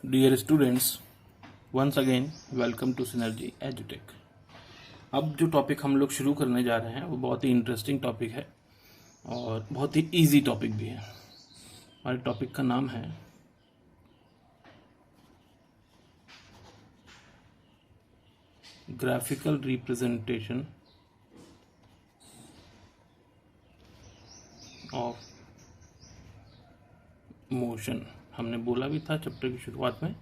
Dear students, once again welcome to Synergy EduTech। अब जो topic हम लोग शुरू करने जा रहे हैं वो बहुत ही इंटरेस्टिंग टॉपिक है और बहुत ही इजी टॉपिक भी है। हमारे टॉपिक का नाम है ग्राफिकल रिप्रेजेंटेशन ऑफ मोशन। हमने बोला भी था चैप्टर की शुरुआत में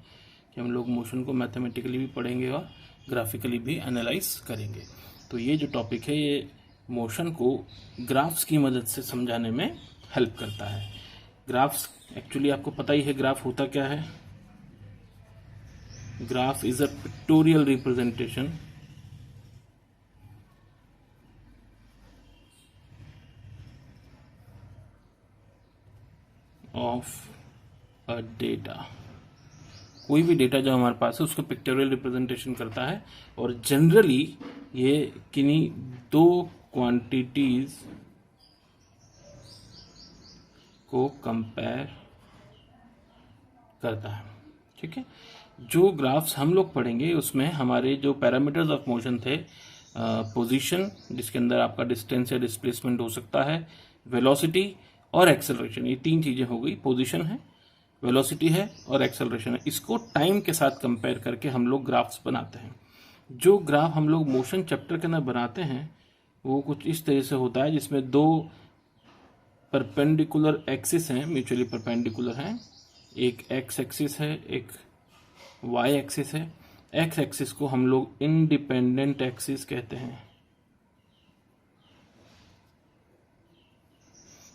कि हम लोग मोशन को मैथमेटिकली भी पढ़ेंगे और ग्राफिकली भी एनालाइज करेंगे। तो ये जो टॉपिक है ये मोशन को ग्राफ्स की मदद से समझाने में हेल्प करता है। ग्राफ्स एक्चुअली आपको पता ही है ग्राफ होता क्या है। Graph is a pictorial representation of a data. कोई भी डेटा जो हमारे पास है उसको पिक्टोरियल रिप्रेजेंटेशन करता है और जनरली ये किन्हीं दो क्वांटिटीज को कंपेयर करता है। ठीक है, जो ग्राफ्स हम लोग पढ़ेंगे उसमें हमारे जो पैरामीटर्स ऑफ मोशन थे, पोजीशन जिसके अंदर आपका डिस्टेंस या डिस्प्लेसमेंट हो सकता है, वेलोसिटी और एक्सेलरेशन, ये तीन चीजें हो गई। पोजीशन है, वेलोसिटी है और एक्सेलरेशन है। इसको टाइम के साथ कंपेयर करके हम लोग ग्राफ्स बनाते हैं। जो ग्राफ हम लोग मोशन चैप्टर के अंदर बनाते हैं वो कुछ इस तरह से होता है जिसमें दो परपेंडिकुलर एक्सिस हैं, म्यूचुअली परपेंडिकुलर हैं। एक एक्स एक्सिस है, एक वाई एक्सिस है। एक्स एक्सिस को हम लोग इंडिपेंडेंट एक्सिस कहते हैं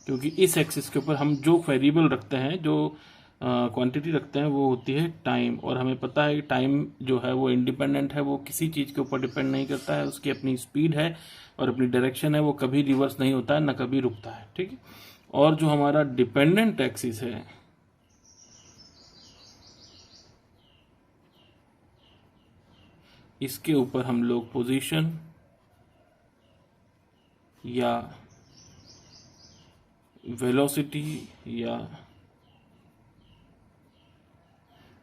क्योंकि इस एक्सिस के ऊपर हम जो वेरिएबल रखते हैं, जो क्वांटिटी रखते हैं वो होती है टाइम। और हमें पता है कि टाइम जो है वो इंडिपेंडेंट है, वो किसी चीज के ऊपर डिपेंड नहीं करता है। उसकी अपनी स्पीड है और अपनी डायरेक्शन है, वो कभी रिवर्स नहीं होता है ना कभी रुकता है। ठीक है, और जो हमारा डिपेंडेंट एक्सिस है इसके ऊपर हम लोग पोजीशन या वेलोसिटी या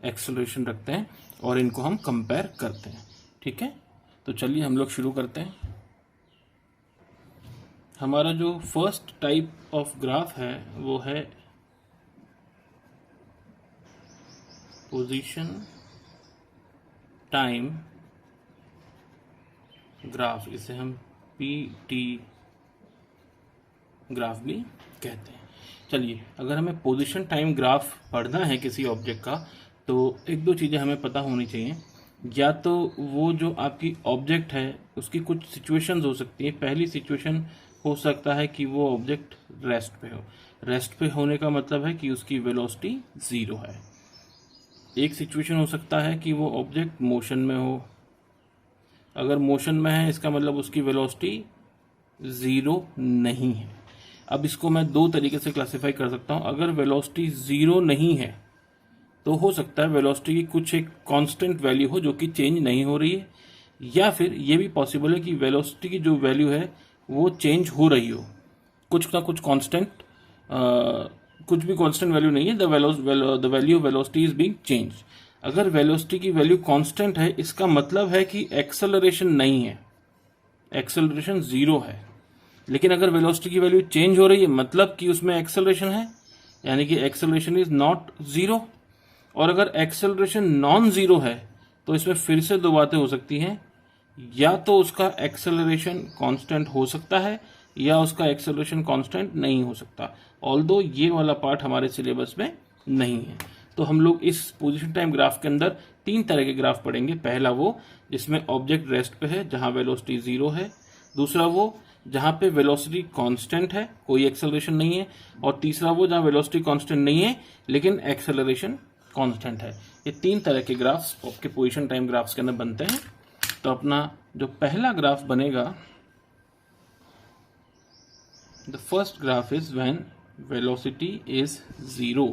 एक्सेलरेशन रखते हैं और इनको हम कंपेयर करते हैं। ठीक है, तो चलिए हम लोग शुरू करते हैं। हमारा जो फर्स्ट टाइप ऑफ ग्राफ है वो है पोजीशन टाइम ग्राफ। इसे हम पीटी ग्राफ भी कहते हैं। चलिए, अगर हमें पोजीशन टाइम ग्राफ पढ़ना है किसी ऑब्जेक्ट का तो एक दो चीज़ें हमें पता होनी चाहिए। या तो वो जो आपकी ऑब्जेक्ट है उसकी कुछ सिचुएशंस हो सकती है। पहली सिचुएशन हो सकता है कि वो ऑब्जेक्ट रेस्ट पे हो। रेस्ट पे होने का मतलब है कि उसकी वेलोसिटी जीरो है। एक सिचुएशन हो सकता है कि वो ऑब्जेक्ट मोशन में हो। अगर मोशन में है इसका मतलब उसकी वेलोसिटी जीरो नहीं है। अब इसको मैं दो तरीके से क्लासिफाई कर सकता हूं। अगर वेलोसिटी जीरो नहीं है तो हो सकता है वेलोसिटी की कुछ एक कांस्टेंट वैल्यू हो जो कि चेंज नहीं हो रही है, या फिर ये भी पॉसिबल है कि वेलोसिटी की जो वैल्यू है वो चेंज हो रही हो। कुछ ना कुछ कांस्टेंट, कुछ भी कांस्टेंट वैल्यू नहीं है, the value of velocity is being change. अगर वेलोसिटी की वैल्यू कांस्टेंट है इसका मतलब है कि एक्सेलरेशन नहीं है, एक्सेलरेशन जीरो है। लेकिन अगर वेलोसिटी की वैल्यू चेंज हो रही है मतलब कि उसमें एक्सेलरेशन है, यानी कि एक्सेलरेशन इज नॉट जीरो। और अगर एक्सेलरेशन नॉन जीरो है तो इसमें फिर से दो बातें हो सकती हैं। या तो उसका एक्सेलरेशन कांस्टेंट हो सकता है या उसका एक्सेलरेशन कांस्टेंट नहीं हो सकता। ऑल्दो ये वाला पार्ट हमारे सिलेबस में नहीं है। तो हम लोग इस पोजीशन टाइम ग्राफ के अंदर तीन तरह के ग्राफ पढ़ेंगे। पहला वो जिसमें ऑब्जेक्ट रेस्ट पे है जहां वेलोसिटी जीरो है। दूसरा वो जहां पे वेलोसिटी कांस्टेंट है, कोई एक्सेलरेशन नहीं है। और तीसरा वो जहां वेलोसिटी कांस्टेंट नहीं है लेकिन एक्सेलरेशन कांस्टेंट है। ये तीन तरह के ग्राफ्स आपके पोजीशन टाइम ग्राफ्स के अंदर बनते हैं। तो अपना जो पहला ग्राफ बनेगा, the first graph is when velocity is zero.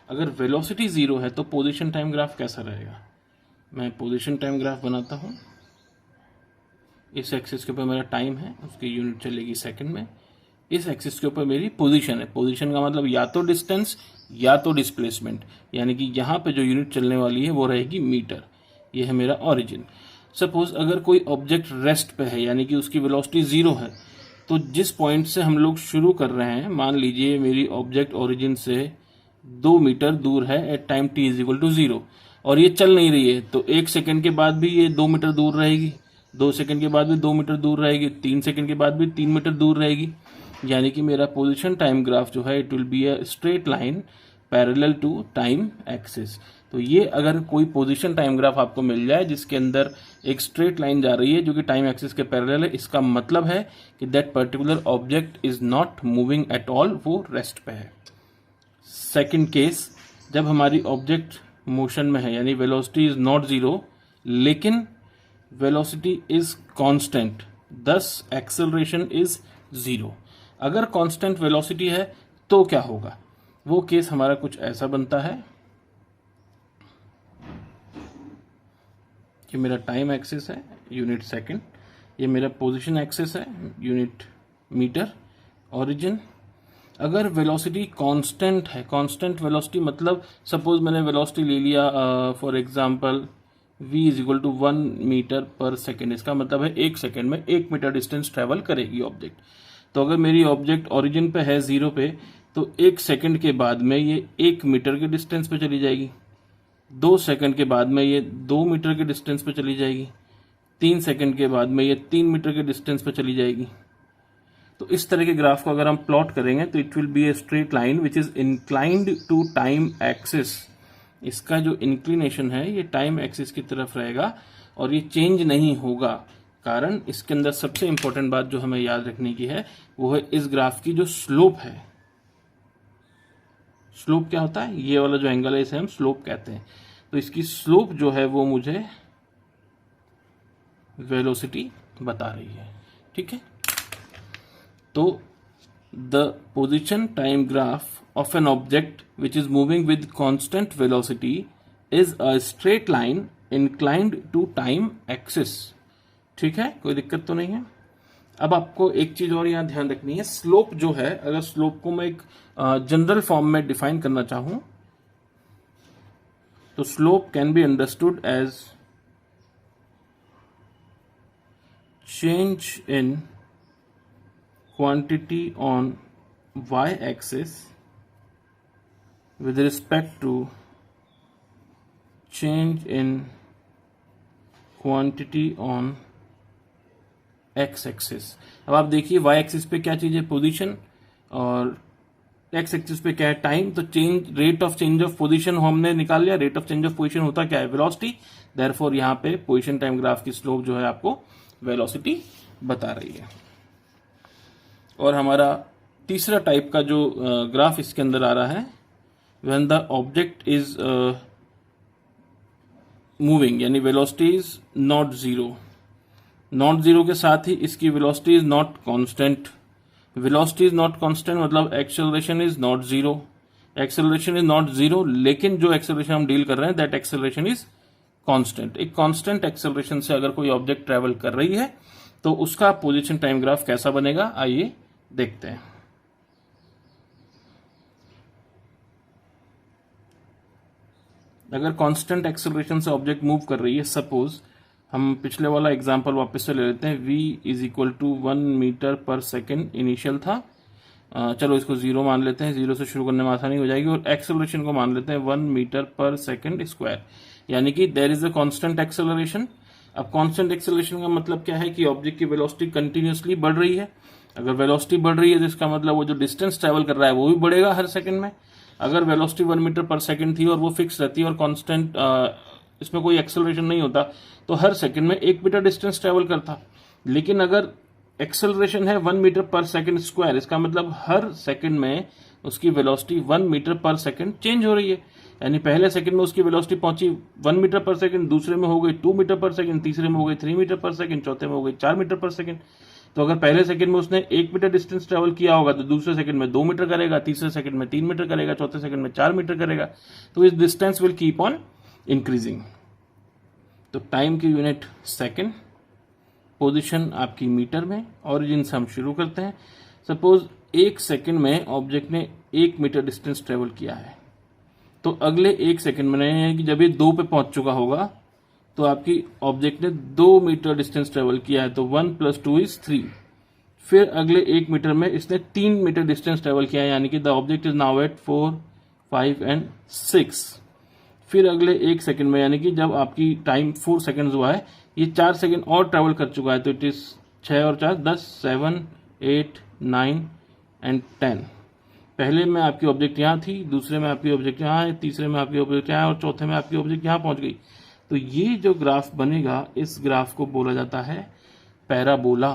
अगर वेलोसिटी जीरो है तो पोजीशन टाइम ग्राफ कैसा रहेगा? मैं पोजीशन टाइम ग्राफ बनाता हूं। इस एक्सिस के ऊपर मेरा टाइम है, उसकी यूनिट चलेगी सेकंड में। इस एक्सिस के ऊपर मेरी पोजीशन है। पोजीशन का मतलब या तो डिस्टेंस या तो डिस्प्लेसमेंट, यानी कि यहाँ पे जो यूनिट चलने वाली है वो रहेगी मीटर। ये है मेरा ओरिजिन। सपोज अगर कोई ऑब्जेक्ट रेस्ट पे है, यानी कि उसकी वेलोसिटी 0 है, तो जिस पॉइंट से हम लोग शुरू कर रहे हैं, मान लीजिए मेरी ऑब्जेक्ट ओरिजिन से 2 मीटर दूर है at time t is equal to 0, और ये चल नहीं रही है, तो 1 सेकंड के बाद भी ये 2 मीटर दूर रहेगी, 2 सेकंड के बाद भी 2 मीटर दूर रहेगी, 3 सेकंड के बाद भी 3 मीटर दूर रहेगी। यानी कि मेरा पोजीशन टाइम ग्राफ जो है it will be a straight line parallel to time axis. तो ये अगर कोई पोजीशन टाइम ग्राफ आपको मिल जाए जिसके अंदर एक स्ट्रेट लाइन जा रही है जो कि टाइम एक्सिस के पैरेलल है, इसका मतलब है कि that particular object is not moving at all, वो रेस्ट पे है। सेकंड केस, जब हमारी ऑब्जेक्ट मोशन में है, यानी वेलोसिटी इज नॉट 0 लेकिन वेलोसिटी इज कांस्टेंट, दस एक्सेलरेशन इज 0। अगर कांस्टेंट वेलोसिटी है तो क्या होगा? वो केस हमारा कुछ ऐसा बनता है कि मेरा टाइम एक्सिस है यूनिट सेकंड, ये मेरा पोजीशन एक्सिस है यूनिट मीटर, ओरिजिन। अगर वेलोसिटी कांस्टेंट है, कांस्टेंट वेलोसिटी मतलब सपोज मैंने वेलोसिटी ले लिया for example v is equal to 1 metre पर सेकेंड, इसका मतलब है 1 सेकेंड में 1 मीटर डिस्टेंस ट्रेवल करेगी ऑब्जेक्ट। तो अगर मेरी ऑब्जेक्ट ओरिजिन पे है 0 पे, तो 1 सेकेंड के बाद में ये 1 मीटर के डिस्टेंस पे चली जाएगी, 2 सेकेंड के बाद में ये 2 मीटर के डिस्टेंस पे चली जाएगी, 3 सेकेंड के बाद में ये 3 मीटर के डिस्टेंस पे चली जाएगी। तो इस तरह के ग्राफ को अगर हम प्लॉट करेंगे तो it will be a straight line which is inclined to time axis. इसका जो इंक्लिनेशन है ये टाइम एक्सिस की तरफ रहेगा और ये चेंज नहीं होगा। कारण इसके अंदर सबसे इंपॉर्टेंट बात जो हमें याद रखने की है वो है इस ग्राफ की जो स्लोप है। स्लोप क्या होता है? ये वाला जो एंगल है इसे हम स्लोप कहते हैं। तो इसकी स्लोप जो है वो मुझे वेलोसिटी बता रही है। ठीक है, तो the position time graph of an object which is moving with constant velocity is a straight line inclined to time axis। ठीक है, कोई दिक्कत तो नहीं है। अब आपको एक चीज और यहां ध्यान रखनी है, स्लोप जो है, अगर स्लोप को मैं एक जनरल फॉर्म में डिफाइन करना चाहूं तो slope can be understood as change in quantity on y axis with respect to change in quantity on x axis। अब आप देखिए y axis पे क्या चीज है? पोजीशन, और x axis पे क्या है? टाइम। तो change, rate of change of position हमने निकाल लिया। Rate of change of position होता क्या है? वेलोसिटी। देयरफॉर यहाँ पे पोजीशन टाइम ग्राफ की स्लोप जो है आपको वेलोसिटी बता रही है। और हमारा तीसरा टाइप का जो ग्राफ इसके अंदर आ रहा है, when the object is moving, यानी वेलोसिटी इज नॉट 0। नॉट 0 के साथ ही इसकी velocity is not constant. Velocity is not constant मतलब acceleration is not 0। Acceleration is not 0 लेकिन जो एक्सेलरेशन हम डील कर रहे हैं दैट एक्सेलरेशन इज कांस्टेंट। एक कांस्टेंट एक्सेलरेशन से अगर कोई ऑब्जेक्ट ट्रेवल कर रही है तो उसका पोजीशन टाइम ग्राफ कैसा बनेगा, आइए देखते हैं। अगर कांस्टेंट एक्सेलरेशन से ऑब्जेक्ट मूव कर रही है, सपोज हम पिछले वाला एग्जांपल वापस से ले लेते हैं, v is equal to 1 metre पर सेकेंड इनिशियल था। चलो इसको 0 मान लेते हैं, 0 से शुरू करने में आसानी हो जाएगी। और एक्सेलरेशन को मान लेते हैं 1 मीटर पर सेकेंड स्क्वायर, यानी कि there is a constant acceleration. अब कांस्टेंट एक्सेलरेशन का मतलब क्या है कि ऑब्जेक्ट की वेलोसिटी कंटिन्यूअसली बढ़ रही है। अगर वेलोसिटी बढ़ रही है तो इसका मतलब वो जो डिस्टेंस ट्रेवल कर रहा है वो भी बढ़ेगा हर सेकंड में। अगर वेलोसिटी 1 मीटर पर सेकंड थी और वो फिक्स रहती है और कांस्टेंट, इसमें कोई एक्सेलरेशन नहीं होता, तो हर सेकंड में 1 मीटर डिस्टेंस ट्रेवल करता। लेकिन अगर एक्सेलरेशन है 1 मीटर पर सेकंड स्क्वायर, इसका मतलब हर सेकंड में उसकी वेलोसिटी 1 मीटर पर सेकंड चेंज हो रही है। यानी पहले सेकंड में उसकी वेलोसिटी पहुंची 1 मीटर पर सेकंड, दूसरे में हो गई 2 मीटर पर सेकंड, तीसरे में हो गई 3 मीटर पर सेकंड, चौथे में हो गई 4 मीटर पर सेकंड। तो अगर पहले सेकंड में उसने 1 मीटर डिस्टेंस ट्रेवल किया होगा तो दूसरे सेकंड में 2 मीटर करेगा, तीसरे सेकंड में 3 मीटर करेगा, चौथे सेकंड में 4 मीटर करेगा। तो इस distance will keep on increasing. तो टाइम की यूनिट सेकंड, पोजीशन आपकी मीटर में, ओरिजिन से हम शुरू करते हैं। सपोज 1 सेकंड में ऑब्जेक्ट ने 1 मीटर डिस्टेंस ट्रेवल किया है। तो अगले 1 सेकंड में नहीं है कि जब ये 2 पे पहुंच चुका होगा तो आपकी ऑब्जेक्ट ने 2 मीटर डिस्टेंस ट्रेवल किया है, तो 1 + 2 = 3। फिर अगले 1 मीटर में इसने 3 मीटर डिस्टेंस ट्रेवल किया है, यानी कि the object is now at 4, 5 and 6। फिर अगले 1 सेकंड में, यानी कि जब आपकी टाइम 4 सेकंड हुआ है, ये 4 सेकंड और ट्रेवल कर चुका है, तो इट इज 6 और 4 10, 7, 8, 9 एंड 10। पहले में आपकी ऑब्जेक्ट यहाँ थी, दूसरे में आपकी ऑब्जेक्ट यहाँ है, तीसरे में आपकी ऑब्जेक्ट यहाँ है और चौथे में आपकी ऑब्जेक्ट यहाँ पहुंच गई। तो ये जो ग्राफ बनेगा, इस ग्राफ को बोला जाता है पैराबोला।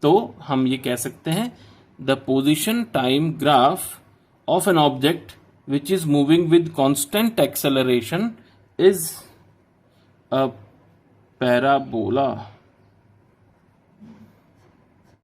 तो हम ये कह सकते हैं the position time graph of an object which is moving with constant acceleration is a parabola.